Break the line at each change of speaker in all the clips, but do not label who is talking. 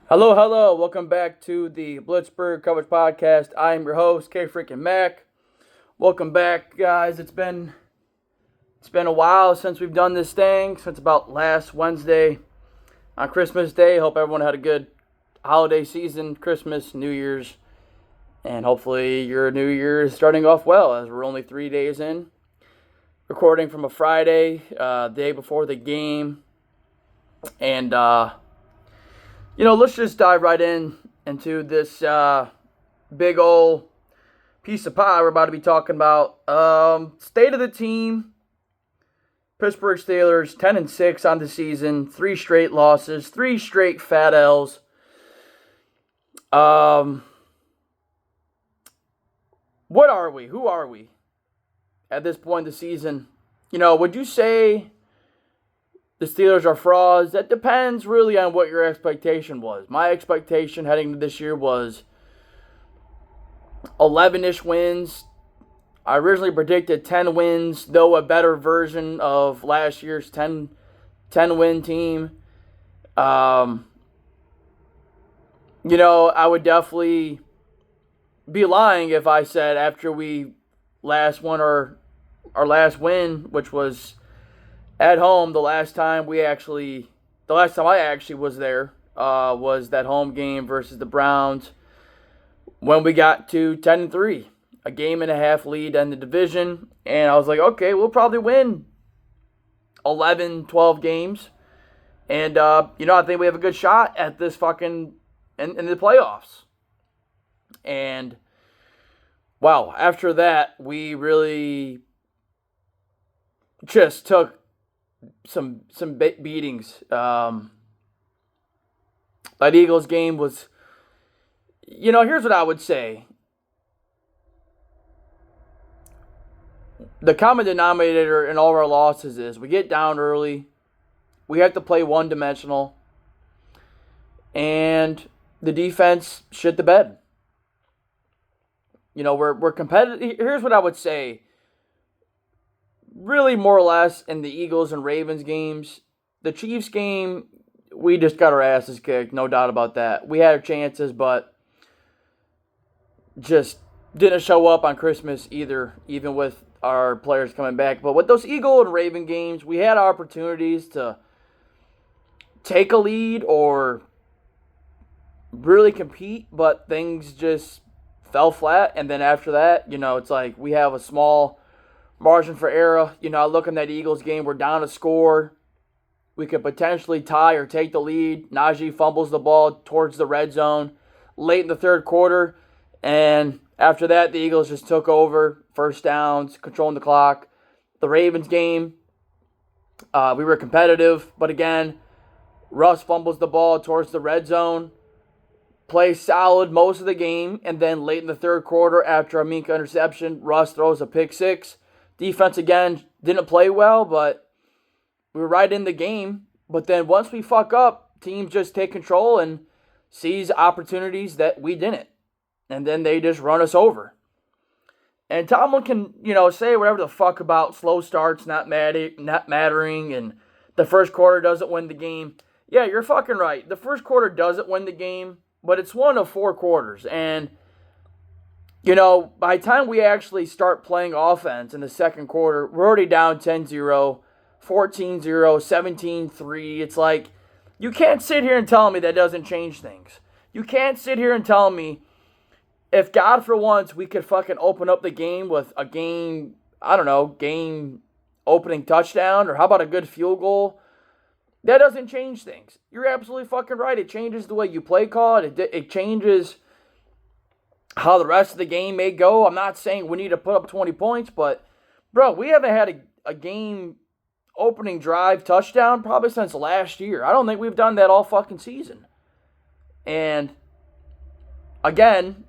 Hello, hello. Welcome back to the Blitzburg Coverage Podcast. I am your host, K freaking Mac. Welcome back, guys. It's been a while since we've done this thing, since about last Wednesday on Christmas Day. Hope everyone had a good holiday season, Christmas, New Year's, and hopefully your New Year is starting off well as we're only 3 days in. Recording from a Friday, day before the game, and let's just dive right into this big old piece of pie we're about to be talking about. State of the team. Pittsburgh Steelers 10-6 on the season, 3 straight losses, 3 straight fat L's. What are we? Who are we at this point in the season? Would you say the Steelers are frauds? That depends really on what your expectation was. My expectation heading into this year was 11-ish wins. I originally predicted 10 wins, though a better version of last year's 10-win team. I would definitely be lying if I said after we last won our last win, which was at home, the last time I actually was there was that home game versus the Browns when we got to 10-3, a game and a half lead in the division, and I was like, okay, we'll probably win 11, 12 games, and I think we have a good shot at this fucking in the playoffs. And wow, after that, we really just took some beatings. That Eagles game was, here's what I would say. The common denominator in all of our losses is we get down early, we have to play one-dimensional, and the defense shit the bed. We're competitive. Here's what I would say. Really, more or less, in the Eagles and Ravens games. The Chiefs game, we just got our asses kicked, no doubt about that. We had our chances, but just didn't show up on Christmas either, even with our players coming back. But with those Eagle and Raven games, we had opportunities to take a lead or really compete, but things just fell flat. And then after that, it's like we have a small margin for error. I look in that Eagles game, we're down a score. We could potentially tie or take the lead. Najee fumbles the ball towards the red zone late in the third quarter. And after that, the Eagles just took over. First downs, controlling the clock. The Ravens game, we were competitive. But again, Russ fumbles the ball towards the red zone. Plays solid most of the game. And then late in the third quarter, after a Minka interception, Russ throws a pick six. Defense, again, didn't play well, but we were right in the game. But then once we fuck up, teams just take control and seize opportunities that we didn't. And then they just run us over. And Tomlin can, say whatever the fuck about slow starts not mattering and the first quarter doesn't win the game. Yeah, you're fucking right. The first quarter doesn't win the game, but it's one of 4 quarters. And by the time we actually start playing offense in the second quarter, we're already down 10-0, 14-0, 17-3. It's like, you can't sit here and tell me that doesn't change things. You can't sit here and tell me if God for once we could fucking open up the game with a game opening touchdown, or how about a good field goal? That doesn't change things. You're absolutely fucking right. It changes the way you play call. It changes how the rest of the game may go. I'm not saying we need to put up 20 points, but, bro, we haven't had a game opening drive touchdown probably since last year. I don't think we've done that all fucking season. And, again,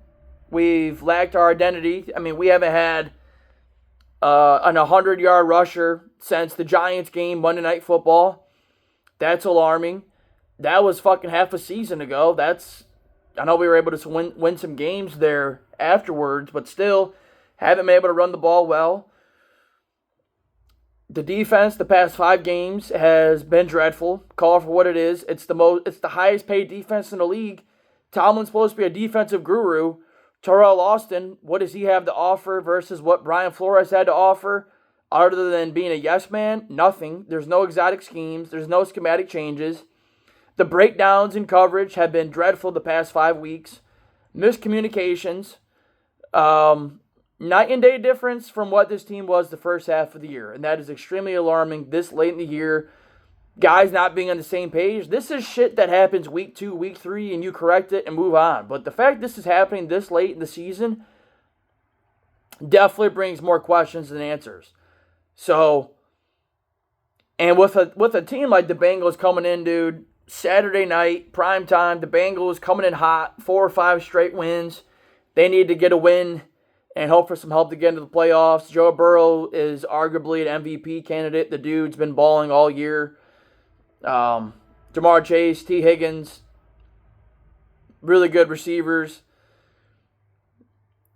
we've lacked our identity. I mean, we haven't had an 100-yard rusher since the Giants game, Monday Night Football. That's alarming. That was fucking half a season ago. I know we were able to win some games there afterwards, but still haven't been able to run the ball well. The defense the past 5 games has been dreadful. Call it for what it is. It's the highest paid defense in the league. Tomlin's supposed to be a defensive guru. Terrell Austin, what does he have to offer versus what Brian Flores had to offer? Other than being a yes man, nothing. There's no exotic schemes. There's no schematic changes. The breakdowns in coverage have been dreadful the past 5 weeks. Miscommunications. Night and day difference from what this team was the first half of the year. And that is extremely alarming this late in the year. Guys not being on the same page. This is shit that happens week 2, week 3, and you correct it and move on. But the fact this is happening this late in the season definitely brings more questions than answers. So, and with a team like the Bengals coming in, dude, Saturday night, prime time, the Bengals coming in hot, 4 or 5 straight wins. They need to get a win and hope for some help to get into the playoffs. Joe Burrow is arguably an MVP candidate. The dude's been balling all year. Jamar Chase, T. Higgins, really good receivers.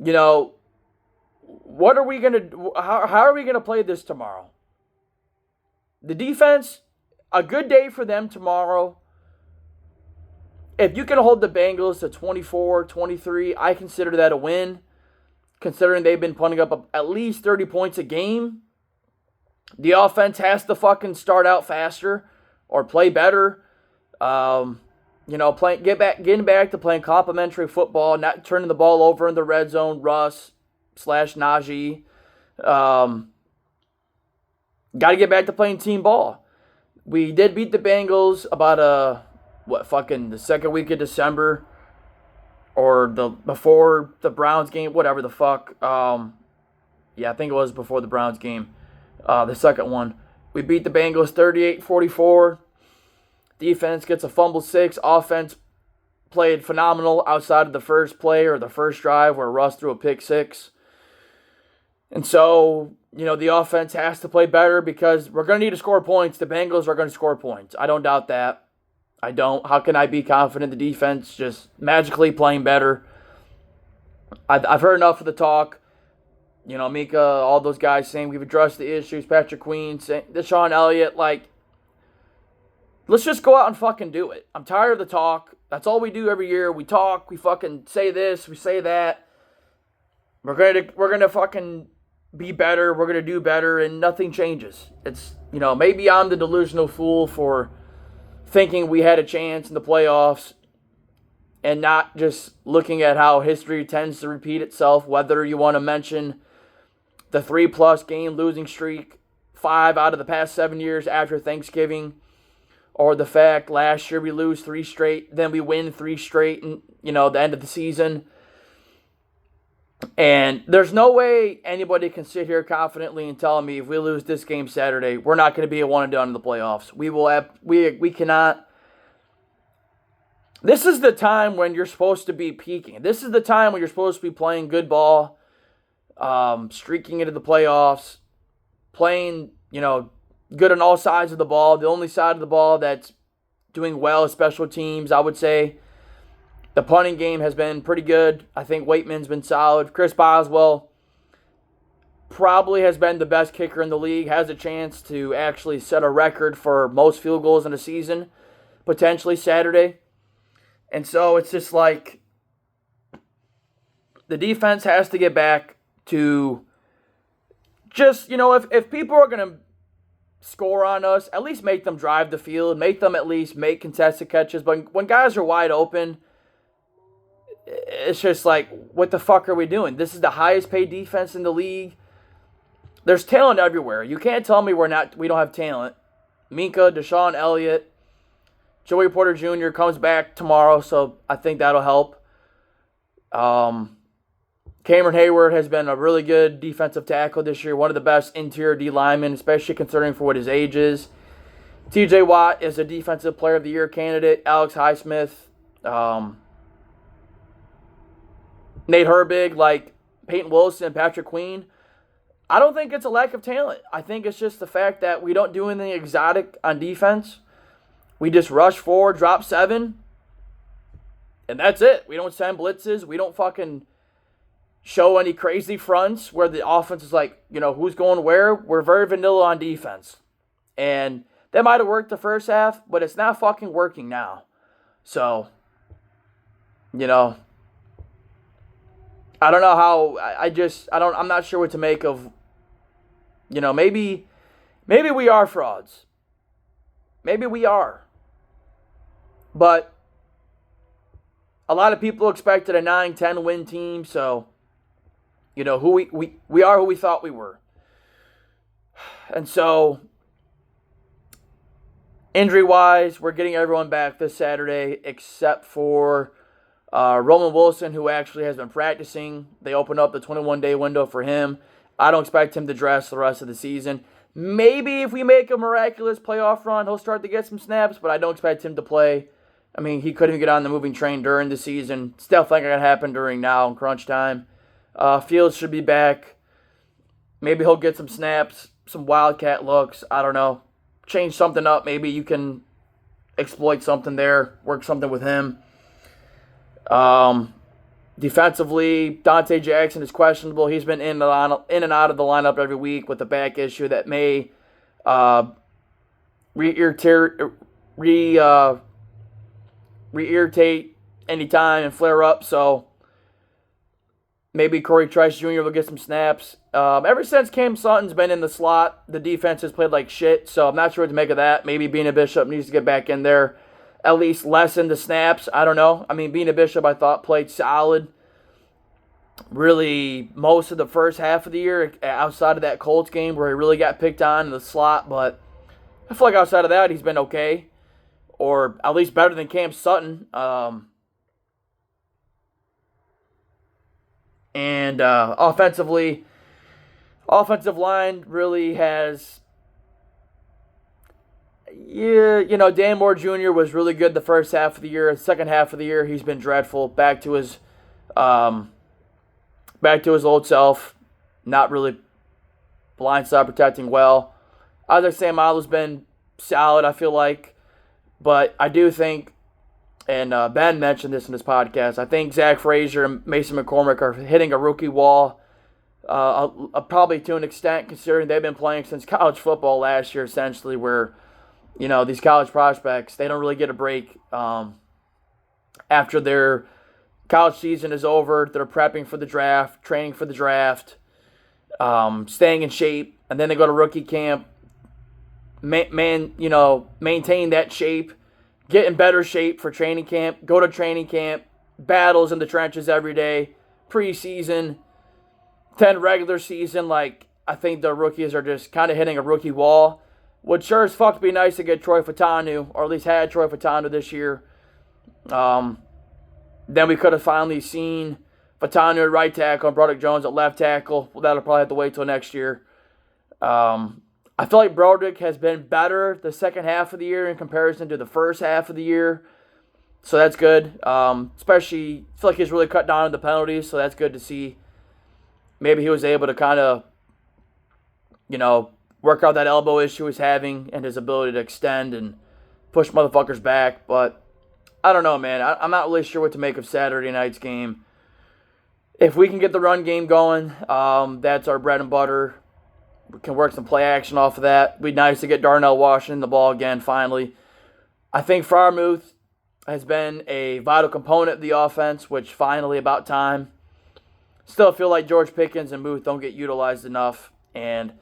You know, what are we gonna? How are we gonna play this tomorrow? The defense, a good day for them tomorrow. If you can hold the Bengals to 24, 23, I consider that a win, considering they've been putting up at least 30 points a game. The offense has to fucking start out faster or play better. Getting back to playing complimentary football, not turning the ball over in the red zone. Russ / Najee. Got to get back to playing team ball. We did beat the Bengals about the second week of December, or before the Browns game, whatever the fuck. I think it was before the Browns game, the second one. We beat the Bengals 38-44. Defense gets a fumble 6. Offense played phenomenal outside of the first play or the first drive where Russ threw a pick 6. And so, the offense has to play better because we're going to need to score points. The Bengals are going to score points. I don't doubt that. I don't. How can I be confident the defense just magically playing better? I've heard enough of the talk. Mika, all those guys saying we've addressed the issues. Patrick Queen, saying Deshaun Elliott, let's just go out and fucking do it. I'm tired of the talk. That's all we do every year. We talk. We fucking say this. We say that. We're gonna fucking be better. We're gonna do better, and nothing changes. It's maybe I'm the delusional fool for thinking we had a chance in the playoffs, and not just looking at how history tends to repeat itself. Whether you want to mention the 3+ game losing streak, 5 out of the past 7 years after Thanksgiving, or the fact last year we lose 3 straight, then we win 3 straight, and the end of the season. And there's no way anybody can sit here confidently and tell me if we lose this game Saturday, we're not going to be a one and done in the playoffs. We cannot. This is the time when you're supposed to be peaking. This is the time when you're supposed to be playing good ball, streaking into the playoffs, playing, good on all sides of the ball. The only side of the ball that's doing well is special teams, I would say. The punting game has been pretty good. I think Waitman's been solid. Chris Boswell probably has been the best kicker in the league. Has a chance to actually set a record for most field goals in a season, potentially Saturday. And so it's just like the defense has to get back to just, if people are going to score on us, at least make them drive the field. Make them at least make contested catches. But when guys are wide open, it's just like, what the fuck are we doing? This is the highest paid defense in the league. There's talent everywhere. You can't tell me we don't have talent. Minka, Deshaun Elliott, Joey Porter Jr. comes back tomorrow, so I think that'll help. Cameron Hayward has been a really good defensive tackle this year, one of the best interior D linemen, especially considering for what his age is. TJ Watt is a defensive player of the year candidate. Alex Highsmith, Nate Herbig, Peyton Wilson, Patrick Queen. I don't think it's a lack of talent. I think it's just the fact that we don't do anything exotic on defense. We just rush forward, drop 7, and that's it. We don't send blitzes. We don't fucking show any crazy fronts where the offense is like, who's going where. We're very vanilla on defense. And that might have worked the first half, but it's not fucking working now. So, I don't know how. I'm not sure what to make of. Maybe we are frauds. Maybe we are. But a lot of people expected a 9-10 win team, so who we are who we thought we were. And so injury-wise, we're getting everyone back this Saturday except for Roman Wilson, who actually has been practicing. They opened up the 21-day window for him. I don't expect him to dress the rest of the season. Maybe if we make a miraculous playoff run, he'll start to get some snaps, but I don't expect him to play. I mean, he couldn't even get on the moving train during the season. It's definitely going to happen during now in crunch time. Fields should be back. Maybe he'll get some snaps, some wildcat looks. I don't know. Change something up. Maybe you can exploit something there, work something with him. Defensively, Dante Jackson is questionable. He's been in and out of the lineup every week with a back issue that may re-irritate anytime and flare up. So maybe Corey Trice Jr. will get some snaps. Ever since Cam Sutton's been in the slot, the defense has played like shit. So I'm not sure what to make of that. Maybe Bina Bishop needs to get back in there. At least lessen the snaps. I don't know. I mean, Bina Bishop, I thought, played solid. Really, most of the first half of the year, outside of that Colts game where he really got picked on in the slot. But I feel like outside of that, he's been okay. Or at least better than Cam Sutton. And offensively, offensive line really has... Yeah, Dan Moore Jr. was really good the first half of the year. The second half of the year, he's been dreadful. Back to his old self. Not really blindside protecting well. Isaac Seumalo's been solid, I feel like. But I do think, and Ben mentioned this in his podcast, I think Zach Frazier and Mason McCormick are hitting a rookie wall. Probably to an extent, considering they've been playing since college football last year, essentially, where these college prospects, they don't really get a break after their college season is over. They're prepping for the draft, training for the draft, staying in shape, and then they go to rookie camp, maintain that shape, get in better shape for training camp, go to training camp, battles in the trenches every day, preseason, then regular season. Like, I think the rookies are just kind of hitting a rookie wall. Would sure as fuck be nice to get Troy Fautanu, or at least had Troy Fautanu this year. Then we could have finally seen Fautanu at right tackle and Broderick Jones at left tackle. Well, that'll probably have to wait till next year. I feel like Broderick has been better the second half of the year in comparison to the first half of the year. So that's good. Especially, I feel like he's really cut down on the penalties, so that's good to see. Maybe he was able to kind of, work out that elbow issue he's having and his ability to extend and push motherfuckers back. But I don't know, man. I'm not really sure what to make of Saturday night's game. If we can get the run game going, that's our bread and butter. We can work some play action off of that. It'd be nice to get Darnell Washington the ball again, finally. I think Freiermuth has been a vital component of the offense, which finally about time. Still feel like George Pickens and Muth don't get utilized enough. And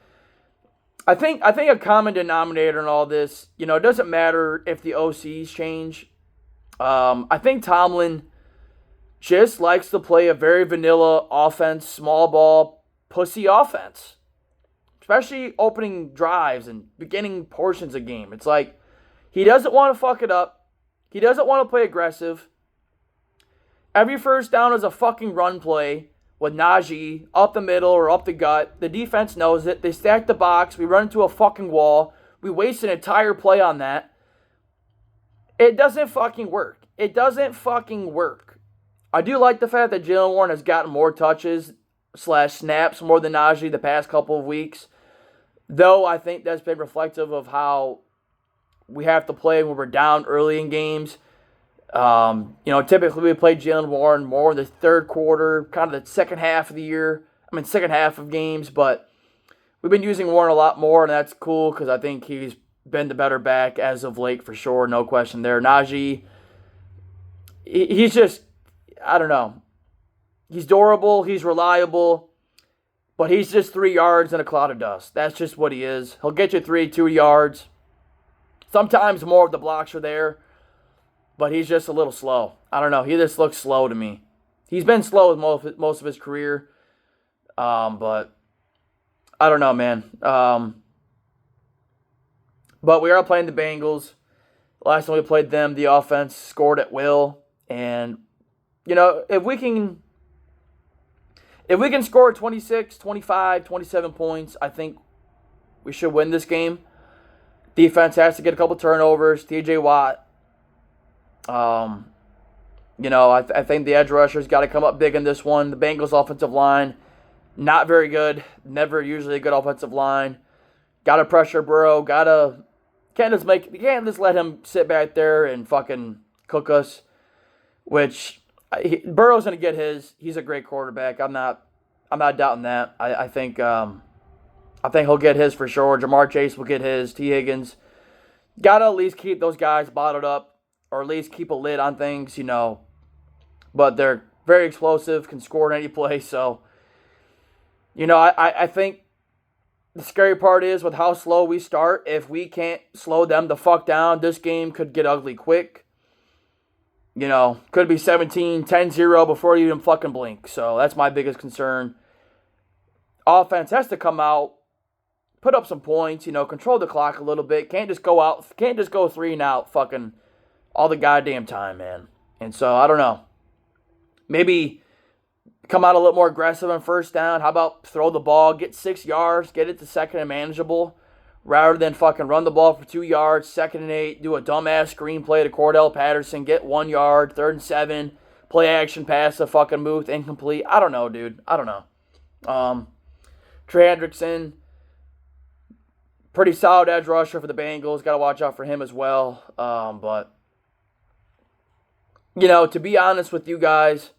I think a common denominator in all this, it doesn't matter if the OCs change. I think Tomlin just likes to play a very vanilla offense, small ball, pussy offense. Especially opening drives and beginning portions of game. It's like he doesn't want to fuck it up. He doesn't want to play aggressive. Every first down is a fucking run play with Najee up the middle or up the gut. The defense knows it. They stack the box. We run into a fucking wall. We waste an entire play on that. It doesn't fucking work. It doesn't fucking work. I do like the fact that Jaylen Warren has gotten more touches / snaps more than Najee the past couple of weeks. Though I think that's been reflective of how we have to play when we're down early in games. Typically we play Jalen Warren more in the third quarter, kind of the second half of the year. Second half of games, but we've been using Warren a lot more, and that's cool because I think he's been the better back as of late for sure, no question there. Najee, he's just, I don't know. He's durable, he's reliable, but he's just 3 yards in a cloud of dust. That's just what he is. He'll get you 2 yards. Sometimes more of the blocks are there, but he's just a little slow. I don't know. He just looks slow to me. He's been slow with most of his career, but I don't know, man. But we are playing the Bengals. Last time we played them, the offense scored at will, and if we can score 26, 25, 27 points, I think we should win this game. Defense has to get a couple turnovers. TJ Watt. I think the edge rushers got to come up big in this one. The Bengals offensive line, not very good. Never usually a good offensive line. Got to pressure Burrow. Can't just let him sit back there and fucking cook us. Which Burrow's gonna get his. He's a great quarterback. I'm not doubting that. I think he'll get his for sure. Jamar Chase will get his. T. Higgins. Gotta at least keep those guys bottled up, or at least keep a lid on things, But they're very explosive, can score in any place. So, I think the scary part is with how slow we start. If we can't slow them the fuck down, this game could get ugly quick. Could be 17-10-0 before you even fucking blink. So that's my biggest concern. Offense has to come out, put up some points, control the clock a little bit. Can't just go 3 and out fucking all the goddamn time, man. And so, I don't know. Maybe come out a little more aggressive on first down. How about throw the ball, get 6 yards, get it to second and manageable, rather than fucking run the ball for 2 yards, 2nd and 8, do a dumbass screenplay to Cordell Patterson, get 1 yard, 3rd and 7, play action pass to fucking Muth, incomplete. I don't know, dude. I don't know. Trey Hendrickson, pretty solid edge rusher for the Bengals. Got to watch out for him as well. But, to be honest with you guys,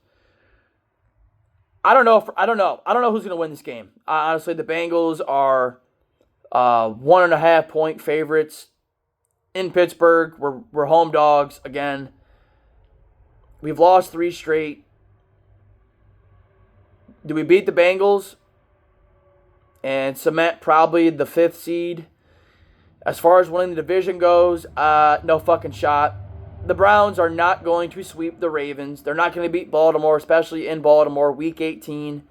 I don't know who's going to win this game. Honestly, the Bengals are 1.5 point favorites in Pittsburgh. We're home dogs again. We've lost 3 straight. Do we beat the Bengals and cement probably the 5th seed? As far as winning the division goes, no fucking shot. The Browns are not going to sweep the Ravens. They're not going to beat Baltimore, especially in Baltimore, Week 18.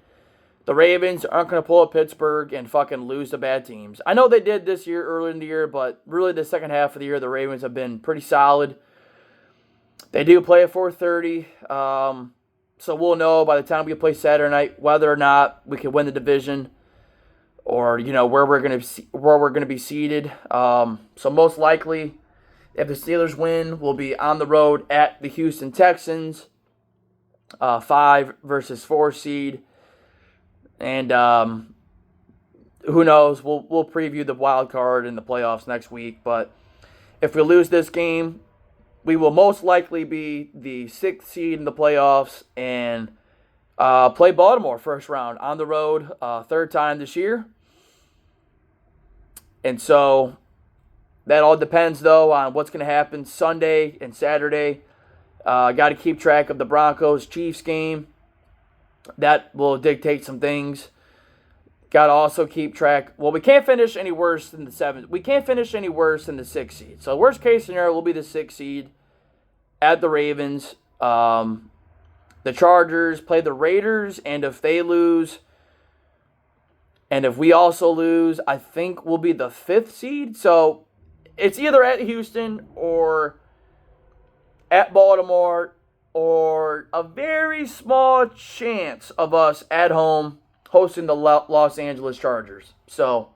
The Ravens aren't going to pull up Pittsburgh and fucking lose to bad teams. I know they did this year, early in the year, but really the second half of the year, the Ravens have been pretty solid. They do play at 4:30, so we'll know by the time we play Saturday night whether or not we can win the division, or where we're going to be seated. So most likely, if the Steelers win, we'll be on the road at the Houston Texans, 5 versus 4 seed. And who knows? We'll preview the wild card in the playoffs next week. But if we lose this game, we will most likely be the 6th seed in the playoffs and play Baltimore first round on the road, 3rd time this year. And so that all depends, though, on what's going to happen Sunday and Saturday. Got to keep track of the Broncos-Chiefs game. That will dictate some things. Got to also keep track. Well, we can't finish any worse than the 7th. We can't finish any worse than the 6th seed. So worst case scenario will be the 6th seed at the Ravens. The Chargers play the Raiders, and if they lose, and if we also lose, I think we'll be the 5th seed. So it's either at Houston or at Baltimore, or a very small chance of us at home hosting the Los Angeles Chargers. So,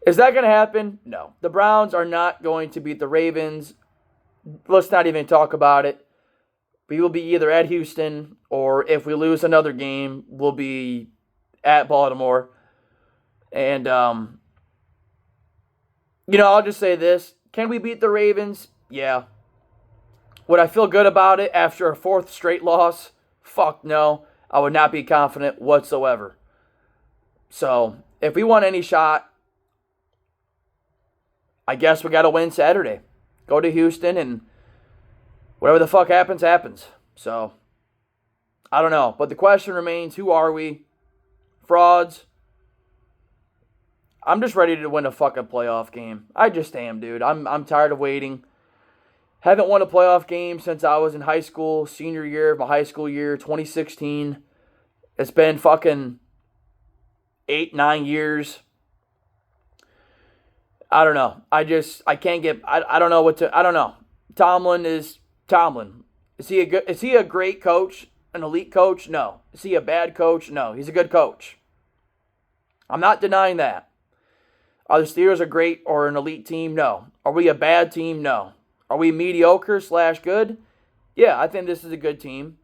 is that going to happen? No. The Browns are not going to beat the Ravens. Let's not even talk about it. We will be either at Houston, or if we lose another game, we'll be at Baltimore. And, I'll just say this. Can we beat the Ravens? Yeah. Would I feel good about it after a fourth straight loss? Fuck no. I would not be confident whatsoever. So, if we want any shot, I guess we got to win Saturday. Go to Houston and whatever the fuck happens, happens. So, I don't know. But the question remains, who are we? Frauds? I'm just ready to win a fucking playoff game. I just am, dude. I'm tired of waiting. Haven't won a playoff game since I was in high school, senior year of my high school year, 2016. It's been fucking 8-9 years. I don't know. I don't know what to, I don't know. Tomlin is Tomlin. Is he a great coach? An elite coach? No. Is he a bad coach? No. He's a good coach. I'm not denying that. Are the Steelers a great or an elite team? No. Are we a bad team? No. Are we mediocre / good? Yeah, I think this is a good team.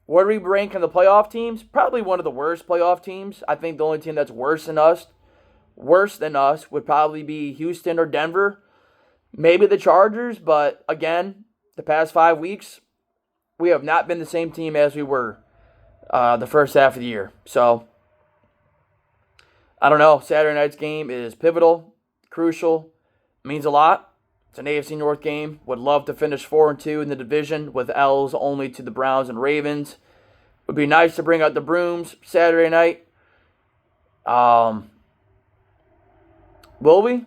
Where do we rank in the playoff teams? Probably one of the worst playoff teams. I think the only team that's worse than us would probably be Houston or Denver. Maybe the Chargers, but again, the past 5 weeks, we have not been the same team as we were the first half of the year. So, I don't know. Saturday night's game is pivotal, crucial, means a lot. It's an AFC North game. Would love to finish 4-2 in the division with L's only to the Browns and Ravens. Would be nice to bring out the brooms Saturday night. Will we?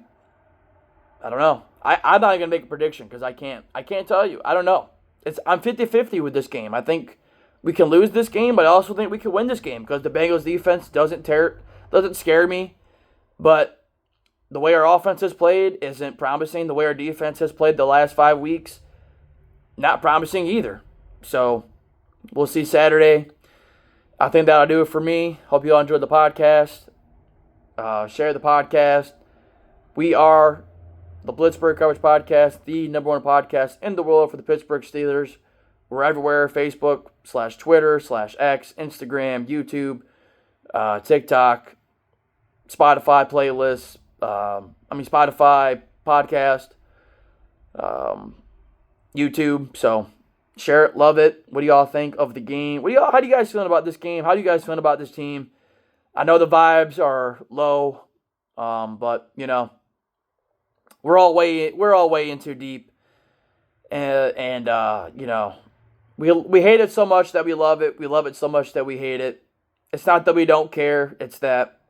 I don't know. I'm not going to make a prediction because I can't. I can't tell you. I don't know. I'm 50-50 with this game. I think we can lose this game, but I also think we can win this game because the Bengals defense doesn't scare me. But the way our offense has played isn't promising. The way our defense has played the last 5 weeks, not promising either. So, we'll see Saturday. I think that'll do it for me. Hope you all enjoyed the podcast. Share the podcast. We are the Blitzburgh Coverage Podcast, the #1 podcast in the world for the Pittsburgh Steelers. We're everywhere, Facebook / Twitter / X, Instagram, YouTube, TikTok, Spotify playlists. Spotify podcast, YouTube. So share it, love it. What do y'all think of the game? How do you guys feeling about this game? How do you guys feeling about this team? I know the vibes are low, but you know, we're all way in too deep, and you know, we hate it so much that we love it. We love it so much that we hate it. It's not that we don't care. It's that,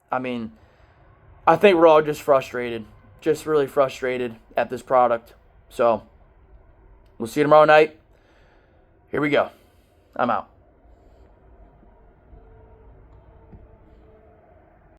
I think we're all just frustrated. Just really frustrated at this product. So, we'll see you tomorrow night. Here we go. I'm out.